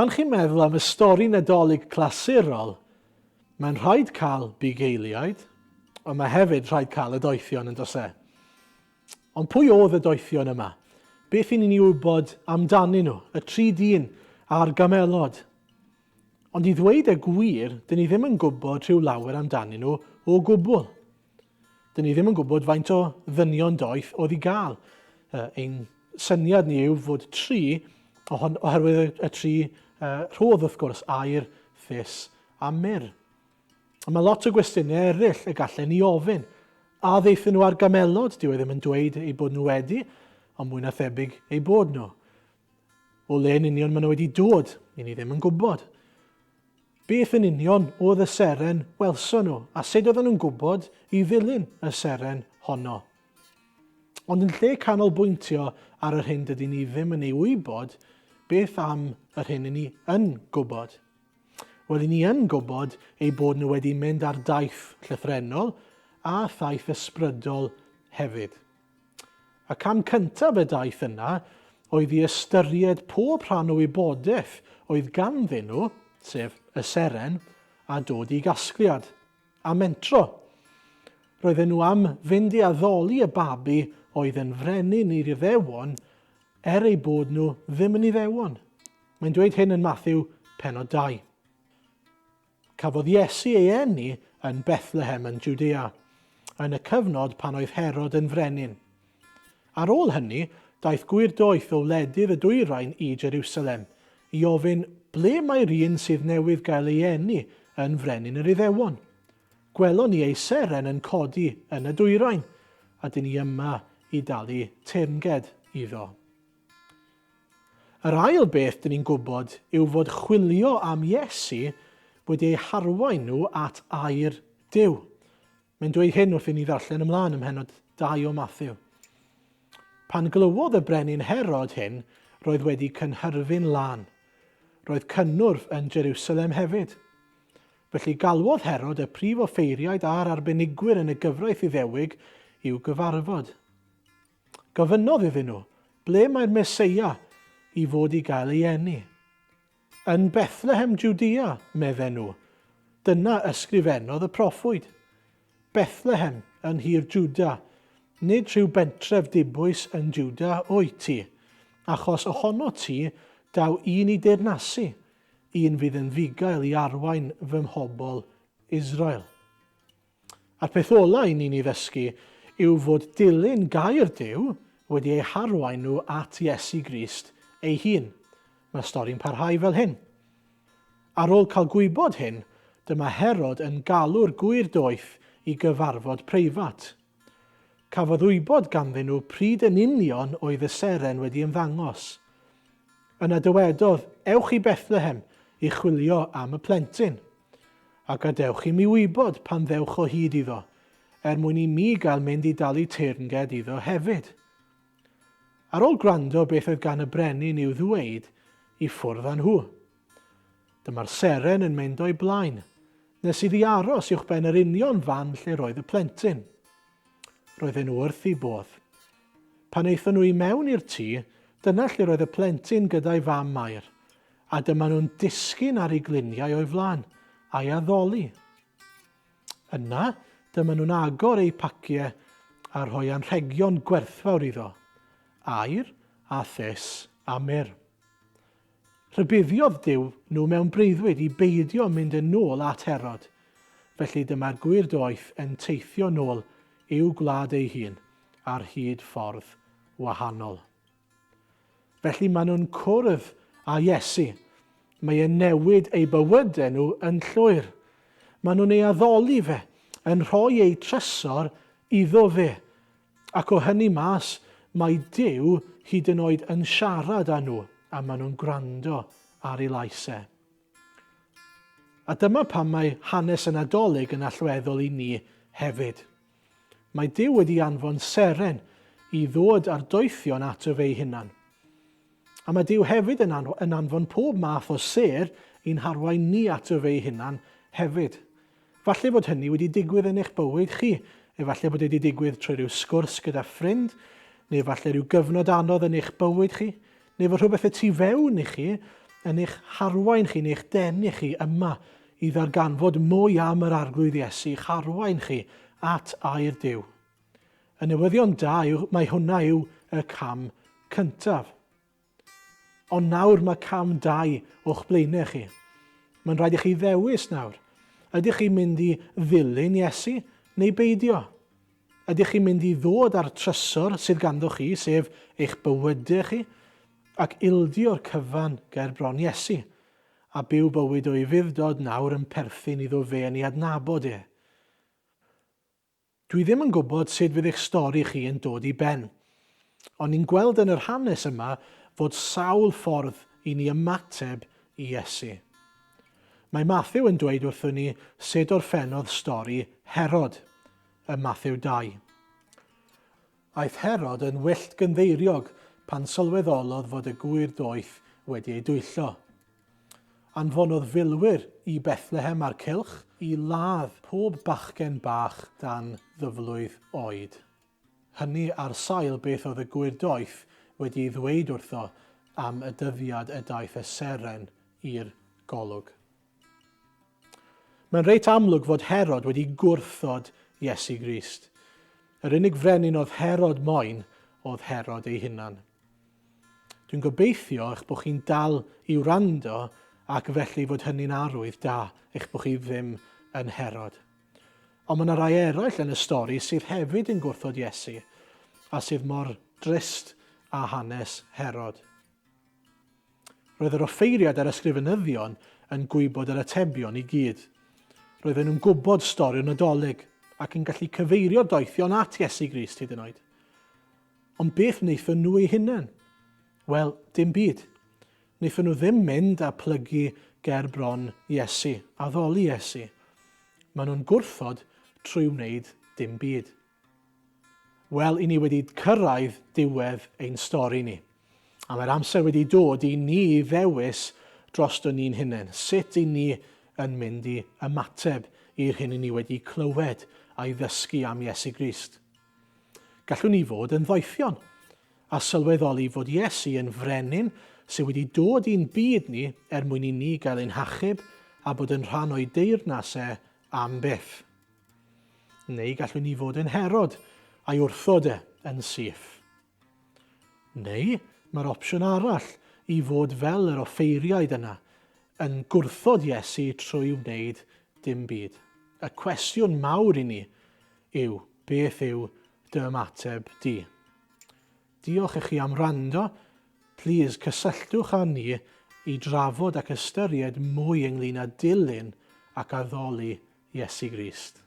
Pan chi'n meddwl am y stori Nadolig clasurol, mae'n rhaid cael bugeiliaid, ond mae hefyd rhaid cael y doethion yn dos e. Ond pwy oedd y doethion yma? Beth i ni'n wybod amdanyn nhw, y tri dyn a'r gamelod? Ond i ddweud y gwir, dyn ni ddim yn gwybod rhyw lawer amdanyn nhw o gwbl. Dyn ni ddim yn gwybod faint o ddynion doeth oedd i gael. Ein syniad ni yw fod tri, oherwydd y tri rhodd wrth gwrs, aur, ffys a myr. Mae lot o gwestiynau eraill y gallen ni ofyn. A ddeithyn nhw ar gamelod, dyw e ddim yn dweud eu bod nhw wedi, ond mwy na thebyg eu bod nhw. O le yn union maen nhw wedi dod, ni ddim yn gwybod. Beth yn union oedd y seren welson nhw, a sut oedden nhw'n gwybod i ddilyn y seren honno. Ond yn lle canolbwyntio ar yr hyn dydyn ni ddim yn ei wybod, beth am yr hyn ni yn gwybod? Wel, ni yn gwybod ei bod nhw wedi mynd ar daith llythrenol a thaith ysbrydol hefyd. Y cam cyntaf y daith yna oedd i ystyried pob rhan o wybodaeth oedd ganddyn nhw, sef y seren, a dod i gasgliad, a mentro. Roedden nhw am fynd i addoli y babi oedd yn frenin i'r Iddewon, ei bod nhw ddim yn Iddewon. Mae'n dweud hyn yn Mathew pennod 2. Cafodd Iesu ei eni yn Bethlehem yn Judea, yn y cyfnod pan oedd Herod yn frenin. Ar ôl hynny, daeth gwirdoeth o wledydd y dwyrain i Jerusalem, i ofyn ble mae'r un sydd newydd gael ei eni yn frenin yr Iddewon. Gwelon ni ei seren yn codi yn y dwyrain, a dyn ni yma i dalu teyrnged iddo. Yr ail beth dyn ni'n gwybod yw fod chwilio am Iesu wedi ei harwain nhw at air Duw. Mae'n dweud hyn wrth i ni ddarllen ymlaen ym mhennod 2 o Mathew. Pan glywodd y brenin Herod hyn, roedd wedi cynhyrfu'n lan. Roedd cynnwrf yn Jerusalem hefyd. Felly galwodd Herod y prif offeiriaid a'r arbenigwyr yn y gyfraith Iddewig i'w gyfarfod. Gofynnodd iddyn nhw, ble mae'r Meseia i fod i gael ei eni? Yn Bethlehem, Judea, medden nhw. Dyna ysgrifennodd y proffwyd. Bethlehem yn hir Juda, nid rhyw bentref dibwys yn Juda wyt ti, achos ohono ti daw un i deyrnasu, un fydd yn ddigael i arwain fy mhobol Israel. A'r peth ola i ni'n ei ddysgu yw fod dilyn gair Duw wedi ei harwain nhw at Iesu Grist ei hun. Mae stori'n parhau fel hyn. Ar ôl cael gwybod hyn, dyma Herod yn galw'r gwirdoeth i gyfarfod preifat. Cafodd wybod ganddyn nhw pryd yn union oedd y seren wedi ymddangos. Yna dywedodd, ewch i Bethlehem i chwilio am y plentyn, a gadewch i mi wybod pan ddewch o hyd iddo, mwyn i mi gael mynd i dalu teyrnged iddo hefyd. Ar ôl gwrando beth oedd gan y brenin i'w ddweud, i ffwrdd â nhw. Dyma'r seren yn mynd o'i blaen, nes iddi aros uwch ben yr union fan lle roedd y plentyn. Roedden nhw wrth ei bodd. Pan eithon nhw i mewn i'r tŷ, dyna lle roedd y plentyn gyda'i fam Mair, a dyma nhw'n disgyn ar ei gliniau o'i flaen, a'i addoli. Yna, dyma nhw'n agor eu paciau a rhoi anrhegion gwerthfawr iddo, aur a thys a myr. Rhybuddiodd Duw nhw mewn breuddwyd i beidio mynd yn ôl at Herod, felly dyma'r gwirdoeth yn teithio nôl i'w gwlad ei hun ar hyd ffordd wahanol. Felly maen nhw'n cwrdd â Iesu. Mae e'n newid eu bywydau nhw yn llwyr. Maen nhw'n ei addoli fe, yn rhoi eu trysor iddo fe. Ac o hynny mas, mae Duw hyd yn oed yn siarad â nhw, a maen nhw'n gwrando ar ei laisau. A dyma pam mae hanes y Nadolig yn allweddol i ni hefyd. Mae Duw wedi anfon seren i ddod ar doethion ato fe ei hunan. A mae Duw hefyd yn anfon pob math o ser i'n harwain ni ato fe ei hunan hefyd. Falle bod hynny wedi digwydd yn eich bywyd chi, efallai bod wedi digwydd trwy rhyw sgwrs gyda ffrind, neu falle rhyw gyfnod anodd yn eich bywyd chi, neu fod rhywbeth y tu fewn i chi yn eich harwain chi neu'ch denu chi yma i ddarganfod mwy am yr arglwydd Iesu, i'ch harwain chi at air Duw. Y newyddion da mae hwnna yw y cam cyntaf. Ond nawr mae cam 2 o'ch blaenau chi. Mae'n rhaid i chi ddewis nawr. Ydych chi'n mynd i ddilyn Iesu neu beidio? Ydych chi'n mynd i ddod ar trysor sydd ganddo chi, sef eich bywydau chi, ac ildio'r cyfan ger bron Iesu, a byw bywyd o'i fuddod nawr yn perthyn iddo fe yn ei adnabod e. Dwi ddim yn gwybod sut fydd eich stori chi yn dod i ben, ond ni'n gweld yn yr hanes yma fod sawl ffordd i ni ymateb i Iesu. Mae Mathew yn dweud wrthon ni sut orffennodd stori Herod ym Mathew 2. Aeth Herod yn wyllt gynddeiriog pan sylweddolodd fod y gwirdoeth wedi ei dwyllo. Anfonodd filwyr i Bethlehem a'r cylch i ladd pob bachgen bach dan ddyflwydd oed. Hynny ar sail beth oedd y gwirdoeth wedi ei ddweud wrtho am y dyddiad y daeth y seren i'r golwg. Mae'n reit amlwg fod Herod wedi gwrthod Iesu Grist. Yr unig frenin oedd Herod moyn oedd Herod ei hunan. Dwi'n gobeithio eich bod chi'n dal i wrando ac felly fod hynny'n arwydd da eich bod chi ddim yn Herod. Ond mae yna rai eraill yn y stori sydd hefyd yn gwrthod Iesu a sydd mor drist a hanes Herod. Roedd yr offeiriad ar ysgrifenyddion yn gwybod yr atebion i gyd. Roedden nhw'n gwybod stori'r Nadolig ac yn gallu cyfeirio doethion at Iesu Grist hyd yn oed. Ond beth wnaethon nhw eu hunain? Wel, dim byd. Wnaethon nhw ddim mynd a plygu ger bron Iesu, addoli Iesu. Maen nhw'n gwrthod trwy wneud dim byd. Wel, i ni wedi cyrraedd diwedd ein stori ni. A mae'r amser wedi dod i ni i ddewis drosto ni'n hunain. Sut i ni yn mynd i ymateb i'r hyn i ni wedi clywed a'i ddysgu am Iesu Grist. Gallwn ni fod yn ddoethion a sylweddoli fod Iesu yn frenin sydd wedi dod i'n byd ni mwyn i ni gael ein hachub a bod yn rhan o'i deyrnasau am byth. Neu gallwn ni fod yn Herod a'i wrthod yn syth. Neu mae'r opsiwn arall i fod fel yr offeiriaid yna yn gwrthod Iesu trwy wneud dim byd. Y cwestiwn mawr i ni yw, beth yw dy ymateb di? Diolch i chi am wrando. Plis cysylltwch â ni i drafod ac ystyried mwy ynglyn â dilyn ac addoli Iesu Grist.